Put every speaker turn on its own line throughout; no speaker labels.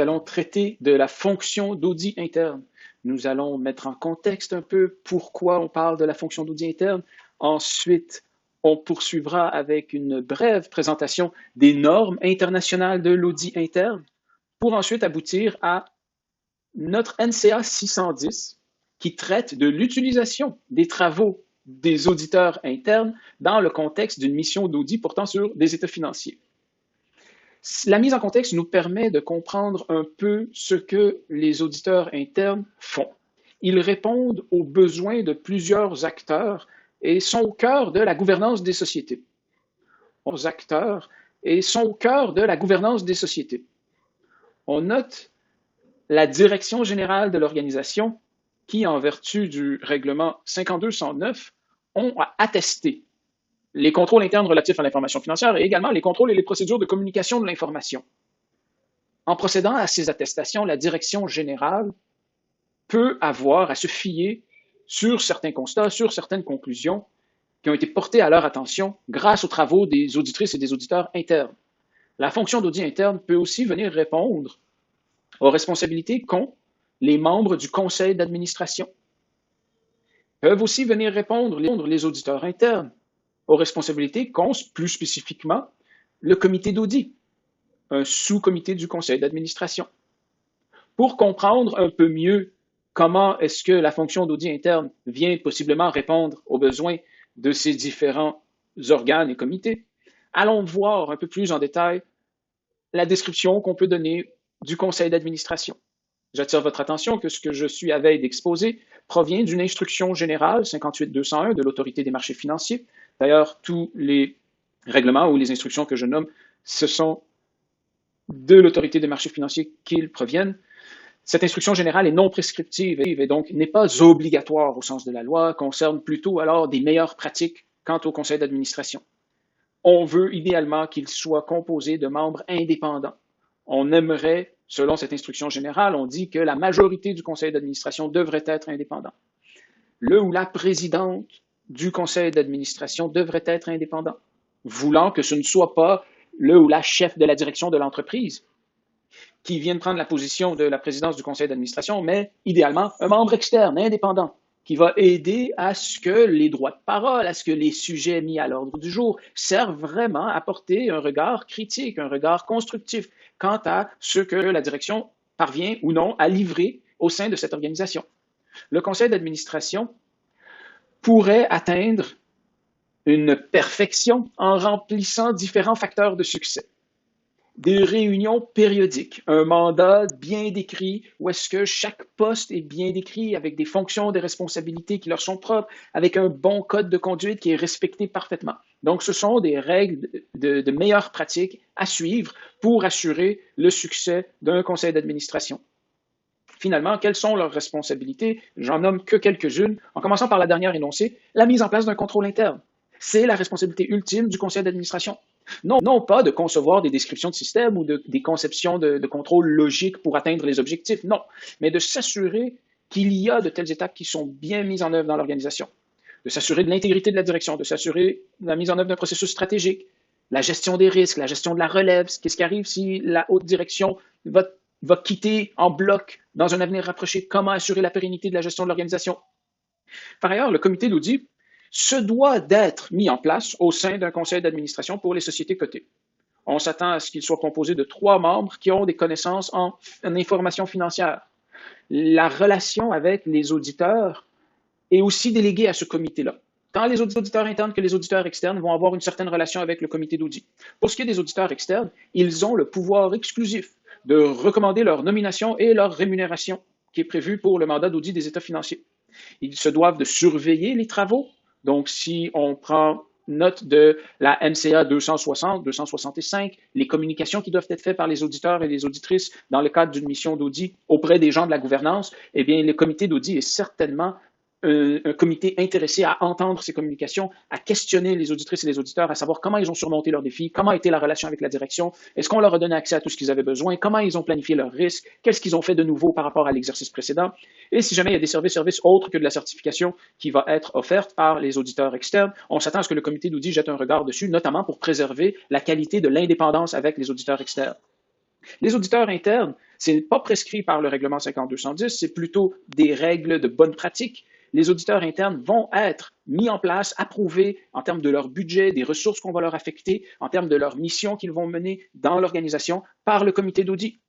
allons traiter de la fonction d'audit interne. Nous allons mettre en contexte un peu pourquoi on parle de la fonction d'audit interne. Ensuite, on poursuivra avec une brève présentation des normes internationales de l'audit interne pour ensuite aboutir à notre NCA 610 qui traite de l'utilisation des travaux des auditeurs internes dans le contexte d'une mission d'audit portant sur des états financiers. La mise en contexte nous permet de comprendre un peu ce que les auditeurs internes font. Ils répondent aux besoins de plusieurs acteurs et sont au cœur de la gouvernance des sociétés. Acteurs et sont au cœur de la gouvernance des sociétés. On note la direction générale de l'organisation qui, en vertu du règlement 5209, ont attesté les contrôles internes relatifs à l'information financière et également les contrôles et les procédures de communication de l'information. En procédant à ces attestations, la direction générale peut avoir à se fier sur certains constats, sur certaines conclusions qui ont été portées à leur attention grâce aux travaux des auditrices et des auditeurs internes. La fonction d'audit interne peut aussi venir répondre aux responsabilités qu'ont les membres du conseil d'administration. Peuvent aussi venir répondre les auditeurs internes aux responsabilités qu'ont plus spécifiquement le comité d'audit, un sous-comité du conseil d'administration. Pour comprendre un peu mieux comment est-ce que la fonction d'audit interne vient possiblement répondre aux besoins de ces différents organes et comités, allons voir un peu plus en détail la description qu'on peut donner du conseil d'administration. J'attire votre attention que ce que je suis à veille d'exposer provient d'une instruction générale 58-201 de l'Autorité des marchés financiers. D'ailleurs, tous les règlements ou les instructions que je nomme, ce sont de l'Autorité des marchés financiers qu'ils proviennent. Cette instruction générale est non prescriptive et donc n'est pas obligatoire au sens de la loi, concerne plutôt alors des meilleures pratiques quant au conseil d'administration. On veut idéalement qu'il soit composé de membres indépendants. On aimerait, selon cette instruction générale, on dit que la majorité du conseil d'administration devrait être indépendant. Le ou la présidente du conseil d'administration devrait être indépendant, voulant que ce ne soit pas le ou la chef de la direction de l'entreprise qui vient de prendre la position de la présidence du conseil d'administration, mais idéalement un membre externe, indépendant, qui va aider à ce que les droits de parole, à ce que les sujets mis à l'ordre du jour servent vraiment à porter un regard critique, un regard constructif quant à ce que la direction parvient ou non à livrer au sein de cette organisation. Le conseil d'administration pourrait atteindre une perfection en remplissant différents facteurs de succès. Des réunions périodiques, un mandat bien décrit où est-ce que chaque poste est bien décrit avec des fonctions, des responsabilités qui leur sont propres, avec un bon code de conduite qui est respecté parfaitement. Donc, ce sont des règles de meilleures pratiques à suivre pour assurer le succès d'un conseil d'administration. Finalement, quelles sont leurs responsabilités? J'en nomme que quelques-unes, en commençant par la dernière énoncée, la mise en place d'un contrôle interne. C'est la responsabilité ultime du conseil d'administration. Non pas de concevoir des descriptions de système ou des conceptions de contrôle logique pour atteindre les objectifs, non, mais de s'assurer qu'il y a de telles étapes qui sont bien mises en œuvre dans l'organisation, de s'assurer de l'intégrité de la direction, de s'assurer de la mise en œuvre d'un processus stratégique, la gestion des risques, la gestion de la relève, qu'est-ce qui arrive si la haute direction va quitter en bloc dans un avenir rapproché, comment assurer la pérennité de la gestion de l'organisation. Par ailleurs, le comité d'audit se doit d'être mis en place au sein d'un conseil d'administration pour les sociétés cotées. On s'attend à ce qu'il soit composé de 3 membres qui ont des connaissances en information financière. La relation avec les auditeurs est aussi déléguée à ce comité-là. Tant les auditeurs internes que les auditeurs externes vont avoir une certaine relation avec le comité d'audit. Pour ce qui est des auditeurs externes, ils ont le pouvoir exclusif de recommander leur nomination et leur rémunération qui est prévue pour le mandat d'audit des états financiers. Ils se doivent de surveiller les travaux. Donc, si on prend note de la NCA 260, 265, les communications qui doivent être faites par les auditeurs et les auditrices dans le cadre d'une mission d'audit auprès des gens de la gouvernance, eh bien, le comité d'audit est certainement un comité intéressé à entendre ces communications, à questionner les auditrices et les auditeurs, à savoir comment ils ont surmonté leurs défis, comment a été la relation avec la direction, est-ce qu'on leur a donné accès à tout ce qu'ils avaient besoin, comment ils ont planifié leurs risques, qu'est-ce qu'ils ont fait de nouveau par rapport à l'exercice précédent, et si jamais il y a des services autres que de la certification qui va être offerte par les auditeurs externes, on s'attend à ce que le comité d'audit jette un regard dessus, notamment pour préserver la qualité de l'indépendance avec les auditeurs externes. Les auditeurs internes, C'est pas prescrit par le règlement 5210, c'est plutôt des règles de bonne pratique. Les auditeurs internes vont être mis en place, approuvés en termes de leur budget, des ressources qu'on va leur affecter, en termes de leur mission qu'ils vont mener dans l'organisation par le comité d'audit.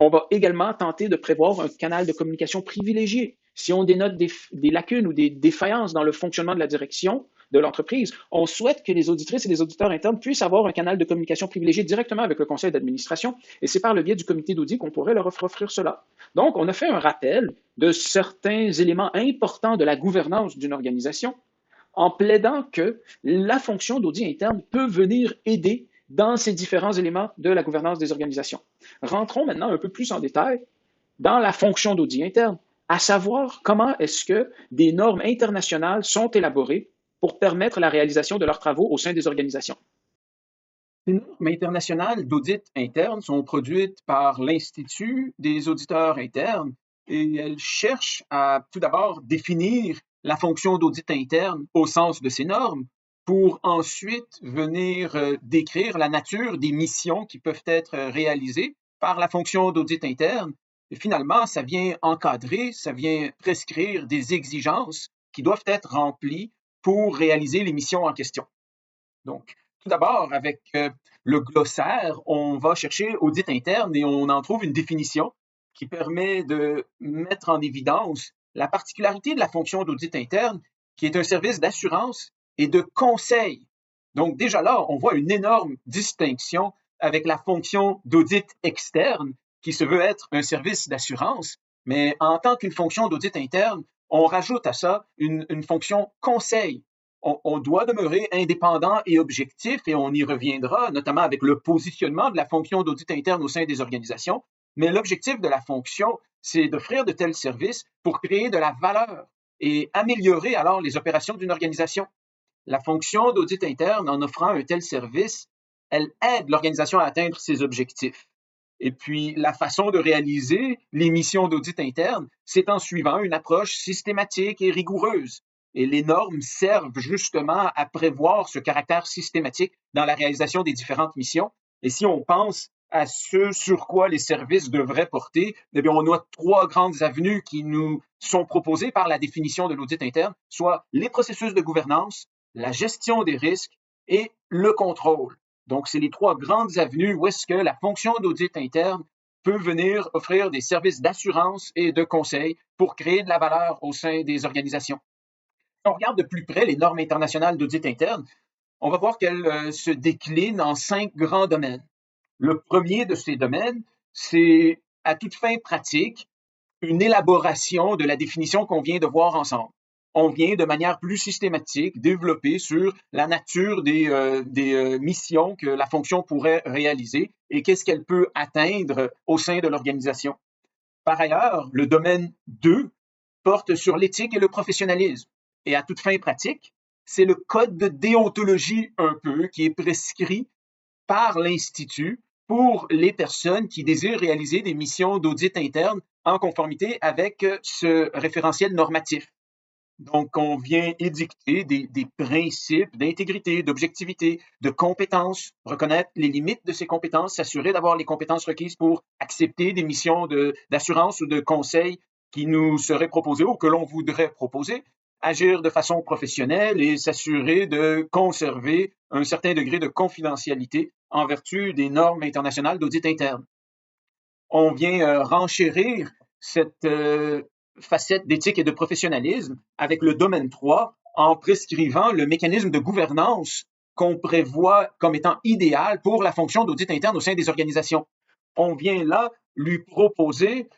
On va également tenter de prévoir un canal de communication privilégié. Si on dénote des lacunes ou des défaillances dans le fonctionnement de la direction de l'entreprise, on souhaite que les auditrices et les auditeurs internes puissent avoir un canal de communication privilégié directement avec le conseil d'administration, et c'est par le biais du comité d'audit qu'on pourrait leur offrir cela. Donc, on a fait un rappel de certains éléments importants de la gouvernance d'une organisation en plaidant que la fonction d'audit interne peut venir aider dans ces différents éléments de la gouvernance des organisations. Rentrons maintenant un peu plus en détail dans la fonction d'audit interne, à savoir comment est-ce que des normes internationales sont élaborées pour permettre la réalisation de leurs travaux au sein des organisations.
Les normes internationales d'audit interne sont produites par l'Institut des auditeurs internes et elles cherchent à tout d'abord définir la fonction d'audit interne au sens de ces normes pour ensuite venir décrire la nature des missions qui peuvent être réalisées par la fonction d'audit interne. Et finalement, ça vient encadrer, ça vient prescrire des exigences qui doivent être remplies pour réaliser les missions en question. Donc, tout d'abord, avec le glossaire, on va chercher audit interne et on en trouve une définition qui permet de mettre en évidence la particularité de la fonction d'audit interne, qui est un service d'assurance et de conseil. Donc, déjà là, on voit une énorme distinction avec la fonction d'audit externe, qui se veut être un service d'assurance, mais en tant qu'une fonction d'audit interne, on rajoute à ça une fonction conseil. On doit demeurer indépendant et objectif, et on y reviendra, notamment avec le positionnement de la fonction d'audit interne au sein des organisations. Mais l'objectif de la fonction, c'est d'offrir de tels services pour créer de la valeur et améliorer alors les opérations d'une organisation. La fonction d'audit interne, en offrant un tel service, elle aide l'organisation à atteindre ses objectifs. Et puis, la façon de réaliser les missions d'audit interne, c'est en suivant une approche systématique et rigoureuse. Et les normes servent justement à prévoir ce caractère systématique dans la réalisation des différentes missions. Et si on pense à ce sur quoi les services devraient porter, eh bien, on a trois grandes avenues qui nous sont proposées par la définition de l'audit interne, soit les processus de gouvernance, la gestion des risques et le contrôle. Donc, c'est les trois grandes avenues où est-ce que la fonction d'audit interne peut venir offrir des services d'assurance et de conseil pour créer de la valeur au sein des organisations. Si on regarde de plus près les normes internationales d'audit interne, on va voir qu'elles se déclinent en 5 grands domaines. Le premier de ces domaines, c'est à toute fin pratique, une élaboration de la définition qu'on vient de voir ensemble. On vient de manière plus systématique développer sur la nature des missions que la fonction pourrait réaliser et qu'est-ce qu'elle peut atteindre au sein de l'organisation. Par ailleurs, le domaine 2 porte sur l'éthique et le professionnalisme. Et à toute fin pratique, c'est le code de déontologie un peu qui est prescrit par l'Institut pour les personnes qui désirent réaliser des missions d'audit interne en conformité avec ce référentiel normatif. Donc, on vient édicter des principes d'intégrité, d'objectivité, de compétences, reconnaître les limites de ces compétences, s'assurer d'avoir les compétences requises pour accepter des missions d'assurance ou de conseil qui nous seraient proposées ou que l'on voudrait proposer, agir de façon professionnelle et s'assurer de conserver un certain degré de confidentialité en vertu des normes internationales d'audit interne. On vient renchérir cette facette d'éthique et de professionnalisme avec le domaine 3 en prescrivant le mécanisme de gouvernance qu'on prévoit comme étant idéal pour la fonction d'audit interne au sein des organisations. On vient là lui proposer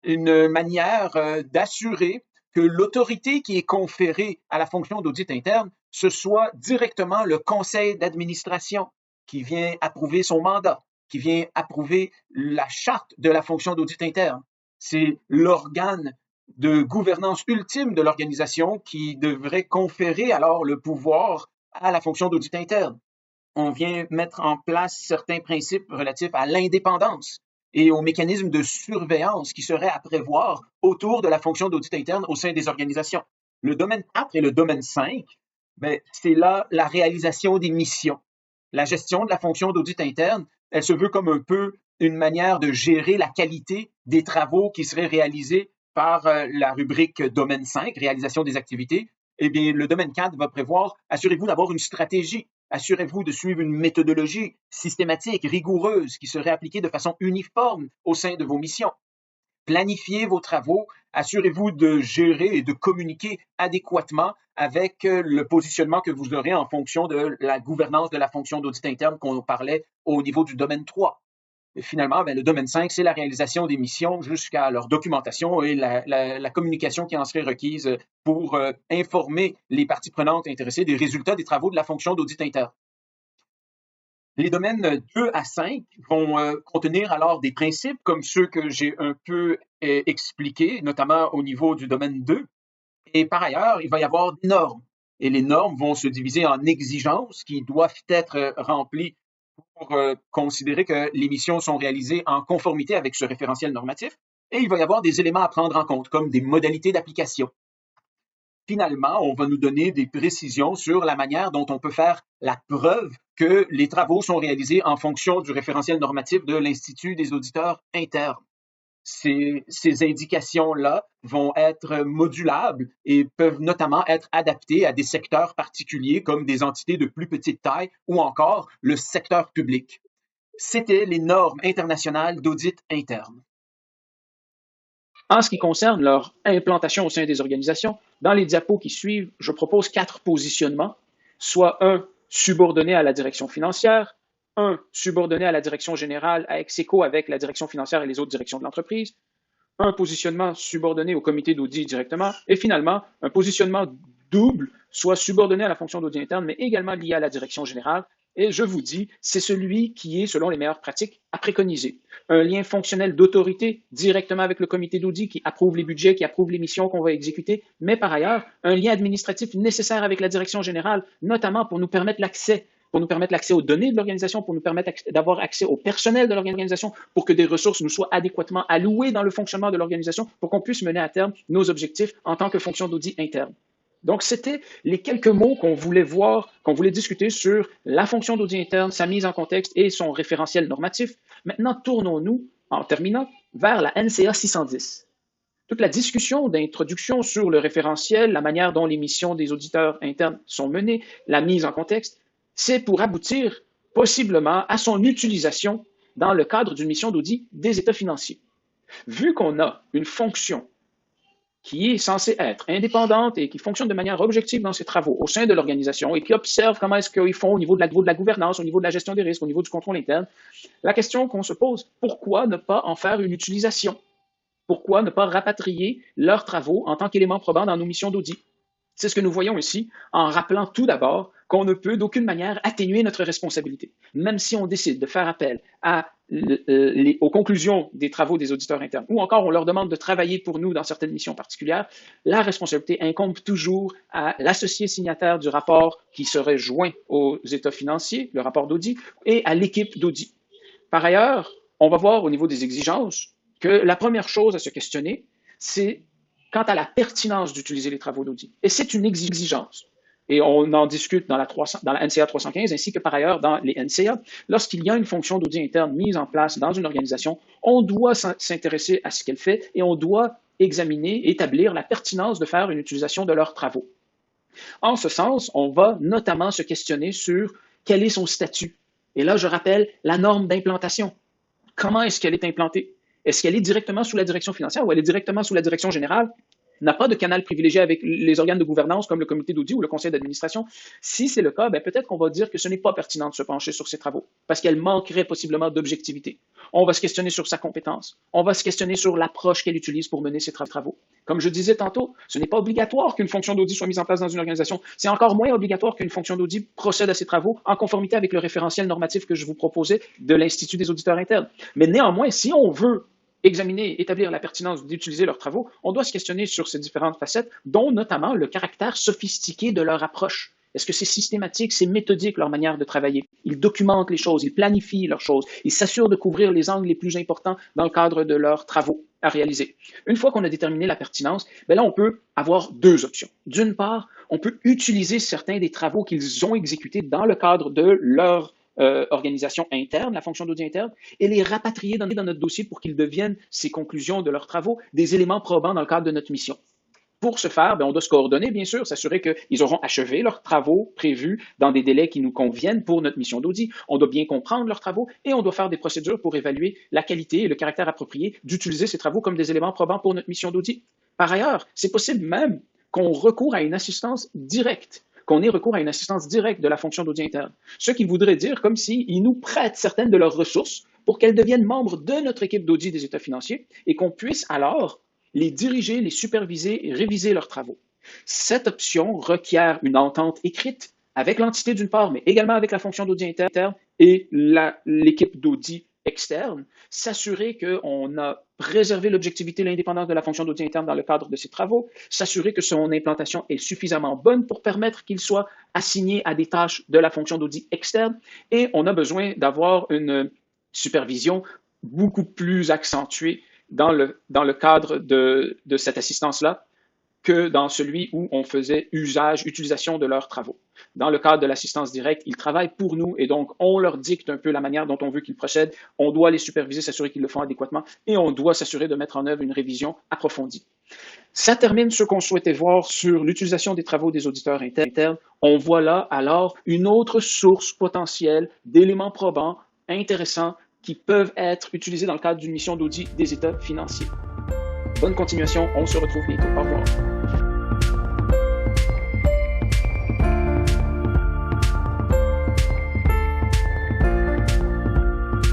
une manière d'assurer que l'autorité qui est conférée à la fonction d'audit interne, ce soit directement le conseil d'administration qui vient approuver son mandat, qui vient approuver la charte de la fonction d'audit interne. C'est l'organe de gouvernance ultime de l'organisation qui devrait conférer alors le pouvoir à la fonction d'audit interne. On vient mettre en place certains principes relatifs à l'indépendance et aux mécanismes de surveillance qui seraient à prévoir autour de la fonction d'audit interne au sein des organisations. Le domaine 4 et le domaine 5, c'est là la réalisation des missions. La gestion de la fonction d'audit interne, elle se veut comme un peu une manière de gérer la qualité des travaux qui seraient réalisés par la rubrique domaine 5, réalisation des activités. Eh bien, le domaine 4 va prévoir, assurez-vous d'avoir une stratégie, assurez-vous de suivre une méthodologie systématique, rigoureuse, qui serait appliquée de façon uniforme au sein de vos missions. Planifiez vos travaux, assurez-vous de gérer et de communiquer adéquatement avec le positionnement que vous aurez en fonction de la gouvernance de la fonction d'audit interne qu'on parlait au niveau du domaine 3. Et finalement, le domaine 5, c'est la réalisation des missions jusqu'à leur documentation et la communication qui en serait requise pour informer les parties prenantes intéressées des résultats des travaux de la fonction d'audit interne. Les domaines 2 à 5 vont contenir alors des principes comme ceux que j'ai un peu expliqués, notamment au niveau du domaine 2. Et par ailleurs, il va y avoir des normes. Et les normes vont se diviser en exigences qui doivent être remplies pour considérer que les missions sont réalisées en conformité avec ce référentiel normatif. Et il va y avoir des éléments à prendre en compte, comme des modalités d'application. Finalement, on va nous donner des précisions sur la manière dont on peut faire la preuve que les travaux sont réalisés en fonction du référentiel normatif de l'Institut des auditeurs internes. Ces indications-là vont être modulables et peuvent notamment être adaptées à des secteurs particuliers comme des entités de plus petite taille ou encore le secteur public. C'était les normes internationales d'audit interne.
En ce qui concerne leur implantation au sein des organisations, dans les diapos qui suivent, je propose 4 positionnements, soit un subordonné à la direction financière, un subordonné à la direction générale à ex-aequo avec la direction financière et les autres directions de l'entreprise, un positionnement subordonné au comité d'audit directement, et finalement, un positionnement double, soit subordonné à la fonction d'audit interne, mais également lié à la direction générale. Et je vous dis, c'est celui qui est, selon les meilleures pratiques, à préconiser. Un lien fonctionnel d'autorité directement avec le comité d'audit qui approuve les budgets, qui approuve les missions qu'on va exécuter, mais par ailleurs, un lien administratif nécessaire avec la direction générale, notamment pour nous permettre l'accès aux données de l'organisation, pour nous permettre d'avoir accès au personnel de l'organisation, pour que des ressources nous soient adéquatement allouées dans le fonctionnement de l'organisation, pour qu'on puisse mener à terme nos objectifs en tant que fonction d'audit interne. Donc, c'était les quelques mots qu'on voulait voir, qu'on voulait discuter sur la fonction d'audit interne, sa mise en contexte et son référentiel normatif. Maintenant, tournons-nous, en terminant, vers la NCA 610. Toute la discussion d'introduction sur le référentiel, la manière dont les missions des auditeurs internes sont menées, la mise en contexte, c'est pour aboutir possiblement à son utilisation dans le cadre d'une mission d'audit des états financiers. Vu qu'on a une fonction qui est censée être indépendante et qui fonctionne de manière objective dans ses travaux au sein de l'organisation et qui observe comment est-ce qu'ils font au niveau de la gouvernance, au niveau de la gestion des risques, au niveau du contrôle interne, la question qu'on se pose, pourquoi ne pas en faire une utilisation? Pourquoi ne pas rapatrier leurs travaux en tant qu'élément probant dans nos missions d'audit? C'est ce que nous voyons ici en rappelant tout d'abord qu'on ne peut d'aucune manière atténuer notre responsabilité. Même si on décide de faire appel aux conclusions des travaux des auditeurs internes, ou encore on leur demande de travailler pour nous dans certaines missions particulières, la responsabilité incombe toujours à l'associé signataire du rapport qui serait joint aux états financiers, le rapport d'audit, et à l'équipe d'audit. Par ailleurs, on va voir au niveau des exigences que la première chose à se questionner, c'est quant à la pertinence d'utiliser les travaux d'audit. Et c'est une exigence. Et on en discute dans la NCA 315 ainsi que par ailleurs dans les NCA. Lorsqu'il y a une fonction d'audit interne mise en place dans une organisation, on doit s'intéresser à ce qu'elle fait et on doit examiner, établir la pertinence de faire une utilisation de leurs travaux. En ce sens, on va notamment se questionner sur quel est son statut. Et là, je rappelle la norme d'implantation. Comment est-ce qu'elle est implantée? Est-ce qu'elle est directement sous la direction financière ou elle est directement sous la direction générale? N'a pas de canal privilégié avec les organes de gouvernance comme le comité d'audit ou le conseil d'administration. Si c'est le cas, peut-être qu'on va dire que ce n'est pas pertinent de se pencher sur ces travaux parce qu'elle manquerait possiblement d'objectivité. On va se questionner sur sa compétence. On va se questionner sur l'approche qu'elle utilise pour mener ses travaux. Comme je disais tantôt, ce n'est pas obligatoire qu'une fonction d'audit soit mise en place dans une organisation. C'est encore moins obligatoire qu'une fonction d'audit procède à ses travaux en conformité avec le référentiel normatif que je vous proposais de l'Institut des auditeurs internes. Mais néanmoins, si on veut examiner et établir la pertinence d'utiliser leurs travaux, on doit se questionner sur ces différentes facettes, dont notamment le caractère sophistiqué de leur approche. Est-ce que c'est systématique, c'est méthodique leur manière de travailler? Ils documentent les choses, ils planifient leurs choses, ils s'assurent de couvrir les angles les plus importants dans le cadre de leurs travaux à réaliser. Une fois qu'on a déterminé la pertinence, là, on peut avoir deux options. D'une part, on peut utiliser certains des travaux qu'ils ont exécutés dans le cadre de leur organisation interne, la fonction d'audit interne, et les rapatrier dans notre dossier pour qu'ils deviennent, ces conclusions de leurs travaux, des éléments probants dans le cadre de notre mission. Pour ce faire, on doit se coordonner, bien sûr, s'assurer qu'ils auront achevé leurs travaux prévus dans des délais qui nous conviennent pour notre mission d'audit. On doit bien comprendre leurs travaux et on doit faire des procédures pour évaluer la qualité et le caractère approprié d'utiliser ces travaux comme des éléments probants pour notre mission d'audit. Par ailleurs, c'est possible même qu'on recourt à une assistance directe, qu'on ait recours à une assistance directe de la fonction d'audit interne. Ce qui voudrait dire comme s'ils nous prêtent certaines de leurs ressources pour qu'elles deviennent membres de notre équipe d'audit des états financiers et qu'on puisse alors les diriger, les superviser et réviser leurs travaux. Cette option requiert une entente écrite avec l'entité d'une part, mais également avec la fonction d'audit interne et l'équipe d'audit externe, s'assurer qu'on a préservé l'objectivité et l'indépendance de la fonction d'audit interne dans le cadre de ses travaux, s'assurer que son implantation est suffisamment bonne pour permettre qu'il soit assigné à des tâches de la fonction d'audit externe, et on a besoin d'avoir une supervision beaucoup plus accentuée dans le cadre de cette assistance-là que dans celui où on faisait utilisation de leurs travaux. Dans le cadre de l'assistance directe, ils travaillent pour nous et donc on leur dicte un peu la manière dont on veut qu'ils procèdent. On doit les superviser, s'assurer qu'ils le font adéquatement et on doit s'assurer de mettre en œuvre une révision approfondie. Ça termine ce qu'on souhaitait voir sur l'utilisation des travaux des auditeurs internes. On voit là alors une autre source potentielle d'éléments probants, intéressants, qui peuvent être utilisés dans le cadre d'une mission d'audit des états financiers. Bonne continuation, on se retrouve bientôt. Au revoir.